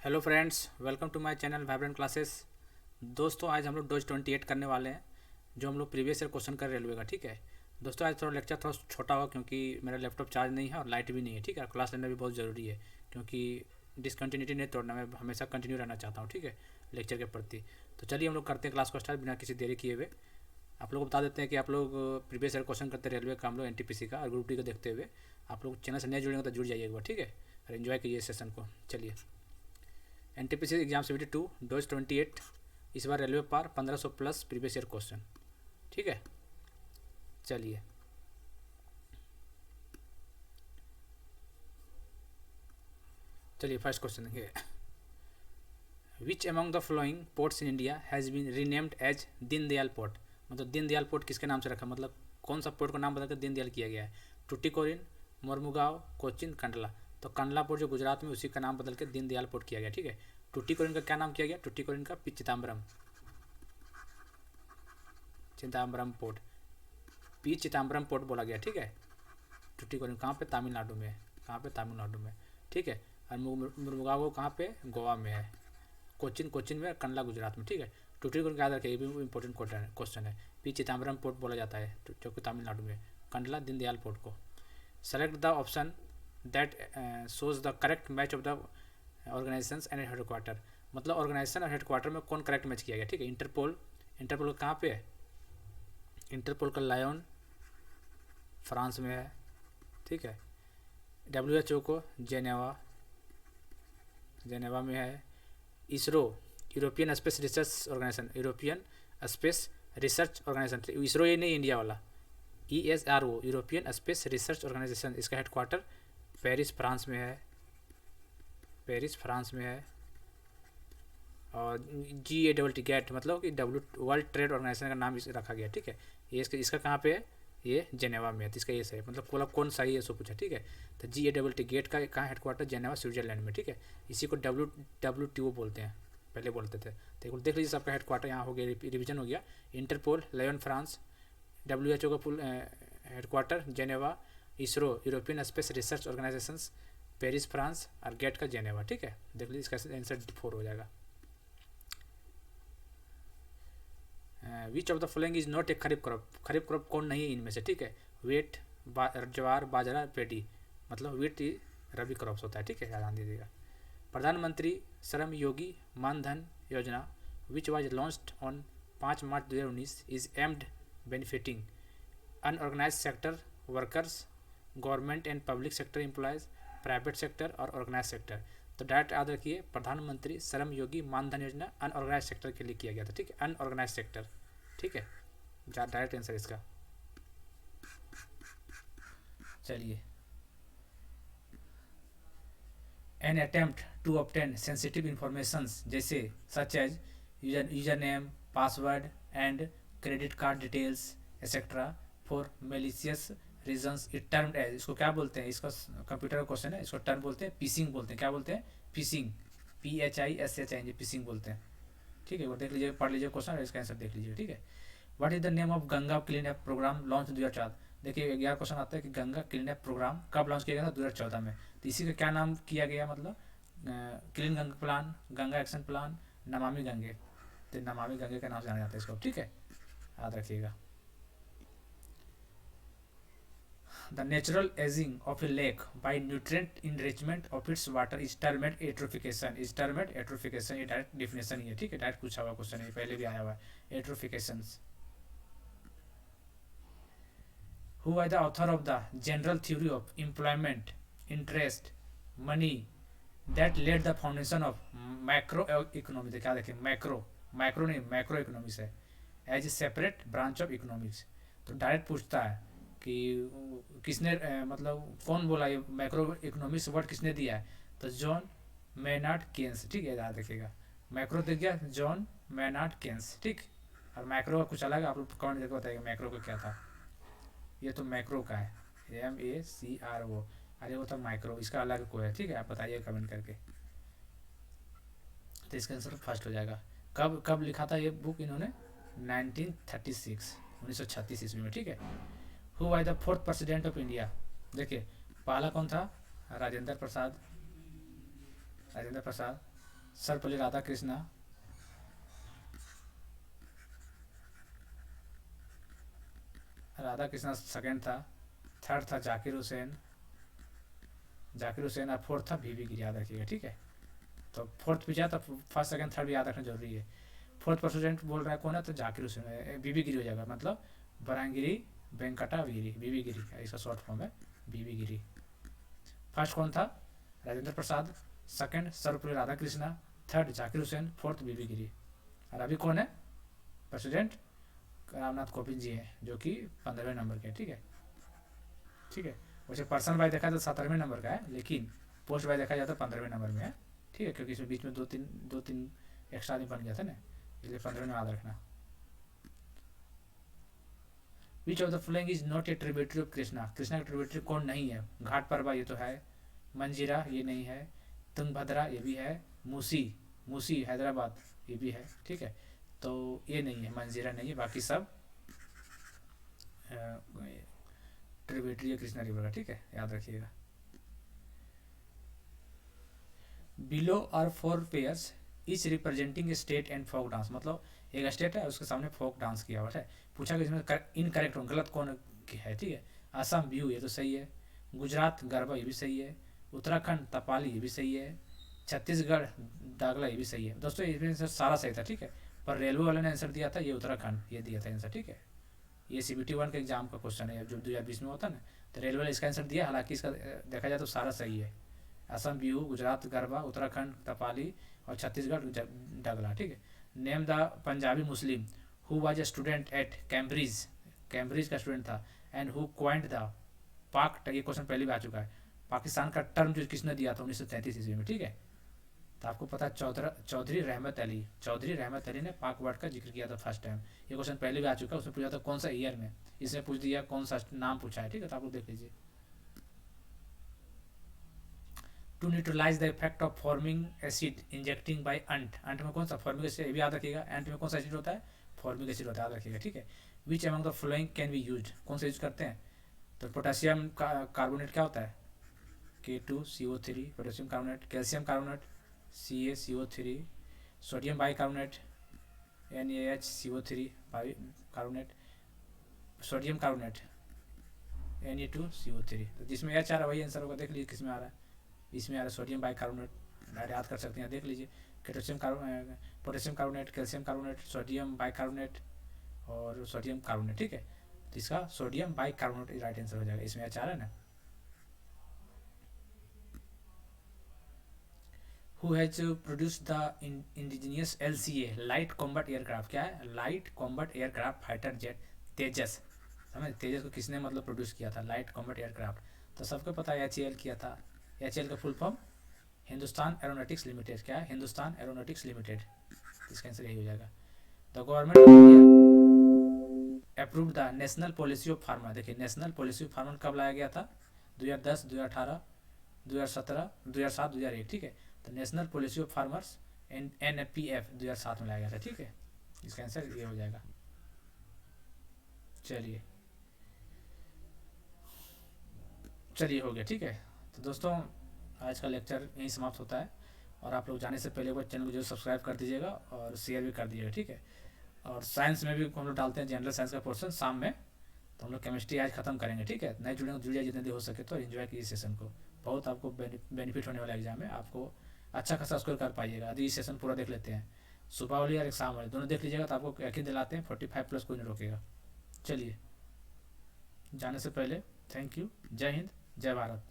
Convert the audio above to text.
Hello friends, welcome to my channel vibrant classes. दोस्तों, आज हम लोग डोज 28 करने वाले हैं, जो हम लोग प्रीवियस ईयर क्वेश्चन कर रेलवे का। ठीक है दोस्तों, आज थोड़ा लेक्चर थोड़ा छोटा होगा क्योंकि मेरा लैपटॉप चार्ज नहीं है और लाइट भी नहीं है। ठीक है, क्लास लेना भी बहुत ज़रूरी है क्योंकि डिसकंटिन्यूटी नहीं तोड़ना, मैं हमेशा कंटिन्यू रहना चाहता हूँ। ठीक है, लेक्चर के प्रति। तो चलिए हम लोग करते हैं क्लास को स्टार्ट बिना किसी देरी किए हुए। आप लोग को बता देते हैं कि आप लोग प्रीवियस ईयर क्वेश्चन करते रेलवे का, हम लोग एनटीपीसी का और ग्रुप डी का देखते हुए। आप लोग चैनल से नए जुड़ेंगे तो जुड़ जाइए एक बार। ठीक है, और एंजॉय कीजिए सेशन को। चलिए, एनटीपीसी एग्जाम सीबीटी 2 डोज 28, इस बार रेलवे पार 1500 प्लस प्रीवियस ईयर क्वेश्चन। ठीक है, चलिए चलिए फर्स्ट क्वेश्चन है, which among the flowing ports in India has been renamed as Deendayal port. मतलब दीनदयाल पोर्ट किसके नाम से रखा, मतलब कौन सा पोर्ट का नाम बदलकर दीनदयाल किया गया है। टुटीकोरिन, मोरमुगांव, कोचिन, कंडला। तो कंडला पोर्ट जो गुजरात में, उसी का नाम बदल के दीनदयाल पोर्ट किया गया। ठीक है, टुटीकोरिन का क्या नाम किया गया, टुटीकोरिन का P Chidambaram, Chidambaram port, P Chidambaram port बोला गया। ठीक है, टुटीकोरिन कहाँ पे, तमिलनाडु में है। कहाँ पे, तमिलनाडु में। ठीक है, और मुरमुगांव कहाँ पे, गोवा में है। कोचिन, कोचिन में, कंडला गुजरात में। ठीक है, टुटीकोरिन का याद रखिए, ये भी इंपॉर्टेंट क्वेश्चन है। पी चिदम्बरम पोर्ट बोला जाता है जो कि तमिलनाडु में। कंडला दीनदयाल पोर्ट को। Select the option that shows the correct match of the organisation and headquarter. मतलब ऑर्गेनाइजेशन और हेडक्वार्टर में कौन करेक्ट मैच किया गया। ठीक है, इंटरपोल, इंटरपोल कहाँ पे है, इंटरपोल का लायन फ्रांस में है। ठीक है, WHO को जेनेवा, जेनेवा में है। ISRO, European space research organisation, European space research organisation. ISRO ये नहीं, इंडिया वाला, ESRO, European space research organisation. इसका हेडक्वार्टर पेरिस फ्रांस में है, पेरिस फ्रांस में है। और GATT गेट मतलब कि वर्ल्ड ट्रेड ऑर्गेनाइजेशन का नाम रखा गया। ठीक है, ये इसका कहाँ पे है, ये जेनेवा में है। तो इसका ये सही, मतलब कौन सही है सो पूछा। ठीक है, तो GATT गेट का कहाँ हेडक्वार्टर, जेनेवा स्विट्जरलैंड में। ठीक है, इसी को WTO बोलते हैं, पहले बोलते थे। तो एक बार देख लीजिए, सबका हेडक्वार्टर यहाँ हो गया, रिवीजन हो गया। इंटरपोल लायन फ्रांस, WHO का full headquarter Geneva, ISRO European space research organisation Paris France, और गेट का जेनेवा। ठीक है, देख लीजिए, इसका आंसर 4 हो जाएगा। Which of the following is not a kharif crop. Kharif crop कौन नहीं है इनमें से। ठीक है, वेट, ज्वार, बाजरा, पेडी। मतलब वीट रबी क्रॉप्स होता है। ठीक है, ध्यान दीजिएगा। प्रधानमंत्री श्रम योगी मानधन योजना which was launched on 5 March 2019 is aimed benefiting unorganised sector workers, government and public sector employees, private sector और ऑर्गेनाइज सेक्टर। तो डायरेक्ट याद रखिए, प्रधानमंत्री श्रम योगी मानधन योजना अनऑर्गेनाइज सेक्टर के लिए किया गया था। ठीक है, अनऑर्गेनाइज सेक्टर। ठीक है, डायरेक्ट आंसर इसका। चलिए, an attempt to obtain sensitive information जैसे such as user name, password and credit card details etcetera for malicious reasons it termed as. इसको क्या बोलते हैं, इसका कंप्यूटर का क्वेश्चन है, इसको टर्म बोलते हैं फिशिंग बोलते हैं। क्या बोलते हैं, फिशिंग, PHISHING, फिशिंग बोलते हैं। ठीक है, वो देख लीजिए, पढ़ लीजिए क्वेश्चन और इसका आंसर देख लीजिए। ठीक है, what is the name of Ganga clean up programme launch 2014। देखिए 11 क्वेश्चन आता है कि गंगा क्लीन अप प्रोग्राम कब लॉन्च किया गया था, 2014 में। तो इसी का क्या नाम किया गया, मतलब clean Ganga plan, Ganga action plan, Namami Gange. तो नमामि गंगे का नाम से जाना जाता है इसको। ठीक है, याद रखिएगा। The natural ageing of a lake by nutrient enrichment of its water is termed eutrophication, is termed eutrophication. ये डायरेक्ट डिफिनेशन ही है। ठीक है, डायरेक्ट पूछा हुआ क्वेश्चन है, पहले भी आया हुआ है, एट्रोफिकेशन। Who was the author of the general theory of employment, interest, money that laid the foundation of macroeconomics। क्या देखें, मैक्रो नहीं, मैक्रो इकोनॉमिक्स है, as a separate branch of economics. तो डायरेक्ट पूछता है कि किसने मतलब कौन बोला ये मैक्रो इकोनॉमिक्स वर्ड किसने दिया है। तो जॉन मेनार्ड केन्स। ठीक है, याद रखिएगा, मैक्रो दे गया जॉन मेनार्ड केन्स। ठीक, और मैक्रो का कुछ अलग, आप लोग कौन देखो बताइएगा मैक्रो का क्या था। ये तो मैक्रो का है, MACRO। अरे वो तो माइक्रो, इसका अलग कोई है। ठीक है, आप बताइए कमेंट करके। तो इसका आंसर फर्स्ट हो जाएगा। कब कब लिखा था ये बुक इन्होंने, 1936, 1936 ईस्वी में। ठीक है, who was the 4th president of India. देखिए, पहला कौन था, राजेंद्र प्रसाद, राजेंद्र प्रसाद। सर्वपल्ली राधाकृष्ण, राधाकृष्ण सेकंड था, थर्ड था जाकिर हुसैन, जाकिर हुसैन, और फोर्थ था बीबी गिरी, याद रखिएगा, ठीक है। तो फोर्थ पूछा तो फर्स्ट सेकंड थर्ड भी याद रखना जरूरी है। फोर्थ प्रेसिडेंट बोल रहा है कौन है, तो जाकिर हुसैन, बीबी गिरी हो जाएगा, मतलब बरांगिरी वेंकटा गिरी, बीबी गिरी इसका शॉर्ट फॉर्म है, बीबी गिरी। फर्स्ट कौन था, Rajendra Prasad, second Sarvepalli Radhakrishna, third Zakir Hussain, fourth V V Giri. और अभी कौन है प्रेसिडेंट, रामनाथ कोविंद जी हैं, जो कि 15वें नंबर के, ठीक है, ठीक है। वैसे पर्सन वाइज देखा तो 17वें नंबर का है, लेकिन पोस्ट वाइज देखा जाए तो 15वें नंबर में है, ठीक है, क्योंकि इसमें बीच में दो तीन एक्स्ट्रा आदमी बन गया था ना, इसलिए 15वें में याद रखना। Which of the following is not a tributary of Krishna, Krishna का ट्रिब्यूटरी कौन नहीं है, घाट परबा ये तो है, मंजीरा ये नहीं है, तुंगभद्रा ये भी है, मूसी, मूसी हैदराबाद ये भी है, ठीक है, तो ये नहीं है, मंजीरा नहीं है, बाकी सब ट्रिब्यूटरी है कृष्णा रिवर का, ठीक है, याद रखिएगा। Below are 4 pairs etch representing state and folk dance, मतलब एक स्टेट है उसके सामने फोक डांस किया हुआ है, पूछा कि इसमें इनकरेक्ट गलत कौन है, ठीक है। असम बिहू ये तो सही है, गुजरात गरबा ये भी सही है, उत्तराखंड तपाली ये भी सही है, छत्तीसगढ़ दागला ये भी सही है। दोस्तों इसमें आंसर सारा सही था, ठीक है, पर रेलवे वाले ने आंसर दिया था ये उत्तराखंड, ये दिया था आंसर, ठीक है। ये CBT 1 के एग्जाम का क्वेश्चन है जो 2020 में होता है ना, तो रेलवे वाले इसका आंसर दिया, हालांकि इसका देखा जाए तो सारा सही है, असम बिहू, गुजरात गरबा, उत्तराखंड तपाली और छत्तीसगढ़ डगला, ठीक है। Name the Punjabi Muslim who was a student at Cambridge, Cambridge का स्टूडेंट था, एंड हु क्वाइंट द पाक, ये क्वेश्चन पहले भी आ चुका है, पाकिस्तान का टर्म जो किसने दिया था 1933 ईस्वी में, ठीक है। तो आपको पता है चौधरी रहमत अली, चौधरी रहमत अली ने पाक वर्ड का जिक्र किया था फर्स्ट टाइम, ये क्वेश्चन पहले भी आ चुका है, उसमें पूछा था कौन सा ईयर में, इसमें पूछ दिया कौन सा नाम पूछा है, ठीक है, तो आप लोग देख लीजिए। To neutralise the effect of forming acid injecting by अंट, अंट में कौन सा फॉर्मिक एसिड, ये भी याद रखिएगा, अंट में कौन सा एसिड होता है, फॉर्मिक एसिड होता है, याद रखिएगा, ठीक है। Which among the following can be use, कौन सा यूज करते हैं, तो पोटेशियम कार्बोनेट क्या होता है, K2CO3, potassium carbonate, calcium carbonate CaCO3, sodium bicarbonate NaHCO3 carbonate, sodium carbonate Na2CO3, तो जिसमें H आ रहा है वही आंसर होगा, देख लीजिए किस में आ रहा है, इसमें आ रहा है सोडियम बाइकार्बोनेट, याद कर सकते हैं, देख लीजिए, potassium carbonate, calcium carbonate, sodium bicarbonate और सोडियम कार्बोनेट, ठीक है, तो इसका सोडियम बाइकार्बोनेट राइट आंसर हो जाएगा, इसमें H आ रहा है ना। Who has produced the indigenous LCA light combat aircraft, क्या है, light combat aircraft fighter jet Tejas, समझ, तेजस को किसने मतलब प्रोड्यूस किया था, लाइट कॉम्बैट एयरक्राफ्ट, तो सबको पता है HAL किया था, HAL का full form Hindustan aeronautics limited, क्या है, हिंदुस्तान एरोनॉटिक्स लिमिटेड, इसका आंसर यही हो जाएगा। The government of India approved the national policy of farmer, देखिए नेशनल पॉलिसी ऑफ फार्मर कब लाया गया था, 2010, 2018, 2017, 2007, 2001, ठीक है, तो national policy of farmers NPF 2007 में लाया गया था, ठीक है, इसका आंसर ये हो जाएगा। चलिए चलिए हो गया, ठीक है, तो दोस्तों आज का लेक्चर यहीं समाप्त होता है, और आप लोग जाने से पहले वो चैनल को जरूर सब्सक्राइब कर दीजिएगा और शेयर भी कर दीजिएगा, ठीक है। और साइंस में भी हम लोग डालते हैं जनरल साइंस का पोर्शन शाम में, तो हम लोग केमिस्ट्री आज खत्म करेंगे, ठीक है, नहीं जुड़िए जितने देर हो सके तो एंजॉय कीजिए सेशन को, बहुत आपको बेनिफिट होने वाला एग्जाम है, आपको अच्छा खासा स्कोर कर पाइएगा यदि ये सेशन पूरा देख लेते हैं, सुबह वाली और एक शाम वाली दोनों देख लीजिएगा, तो आपको यकीन दिलाते हैं 45+ कोई नहीं रोकेगा। चलिए जाने से पहले थैंक यू, जय हिंद, जय भारत।